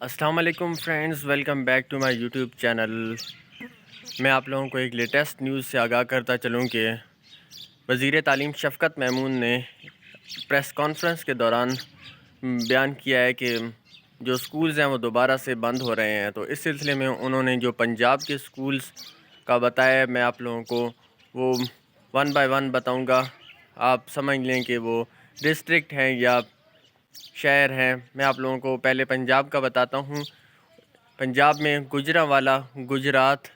السلام علیکم friends, welcome back to my YouTube channel. میں آپ لوگوں کو ایک لیٹسٹ نیوز سے آگاہ کرتا چلوں کہ وزیر تعلیم شفقت محمود نے پریس کانفرنس کے دوران بیان کیا ہے کہ جو سکولز ہیں وہ دوبارہ سے بند ہو رہے ہیں۔ تو اس سلسلے میں انہوں نے جو پنجاب کے سکولز کا بتایا ہے، میں آپ لوگوں کو وہ ون بائی ون بتاؤں گا۔ آپ سمجھ لیں کہ وہ ڈسٹرکٹ ہیں یا شہر ہیں۔ میں آپ لوگوں کو پہلے پنجاب کا بتاتا ہوں۔ پنجاب میں گوجرانوالا، گجرات،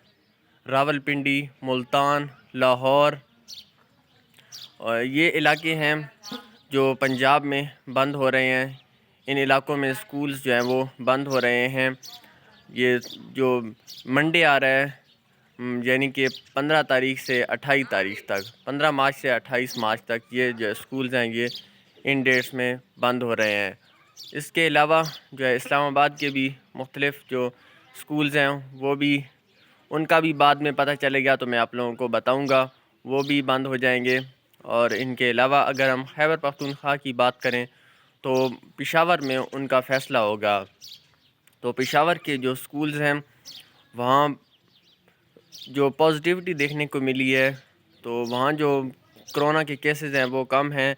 راولپنڈی، ملتان، لاہور اور یہ علاقے ہیں جو پنجاب میں بند ہو رہے ہیں۔ ان علاقوں میں سکولز جو ہیں وہ بند ہو رہے ہیں۔ یہ جو منڈے آ رہا ہے، یعنی کہ 15 تاریخ سے 28 تاریخ تک، 15 مارچ سے 28 مارچ تک یہ جو سکولز ہیں یہ ان ڈیٹس میں بند ہو رہے ہیں۔ اس کے علاوہ جو ہے اسلام آباد کے بھی مختلف جو سکولز ہیں وہ بھی، ان کا بھی بعد میں پتہ چلے گا تو میں آپ لوگوں کو بتاؤں گا، وہ بھی بند ہو جائیں گے۔ اور ان کے علاوہ اگر ہم خیبر پختونخوا کی بات کریں تو پشاور میں ان کا فیصلہ ہوگا۔ تو پشاور کے جو سکولز ہیں وہاں جو پازیٹیوٹی دیکھنے کو ملی ہے، تو وہاں جو کرونا کے کیسز ہیں وہ کم ہیں۔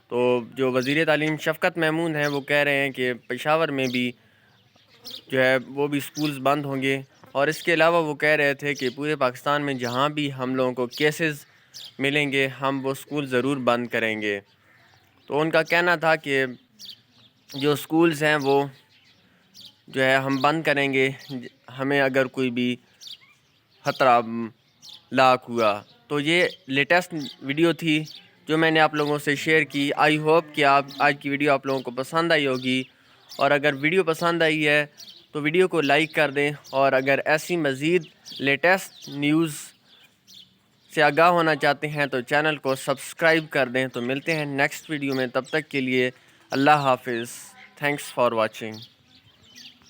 تو جو وزیر تعلیم شفقت محمود ہیں وہ کہہ رہے ہیں کہ پشاور میں بھی جو ہے وہ بھی سکولز بند ہوں گے۔ اور اس کے علاوہ وہ کہہ رہے تھے کہ پورے پاکستان میں جہاں بھی ہم لوگوں کو کیسز ملیں گے ہم وہ سکول ضرور بند کریں گے۔ تو ان کا کہنا تھا کہ جو سکولز ہیں وہ جو ہے ہم بند کریں گے ہمیں اگر کوئی بھی خطرہ لاحق ہوا۔ تو یہ لیٹسٹ ویڈیو تھی جو میں نے آپ لوگوں سے شیئر کی۔ آئی ہوپ کہ آج کی ویڈیو آپ لوگوں کو پسند آئی ہوگی، اور اگر ویڈیو پسند آئی ہے تو ویڈیو کو لائک کر دیں، اور اگر ایسی مزید لیٹسٹ نیوز سے آگاہ ہونا چاہتے ہیں تو چینل کو سبسکرائب کر دیں۔ تو ملتے ہیں نیکسٹ ویڈیو میں، تب تک کے لیے اللہ حافظ۔ Thanks for watching.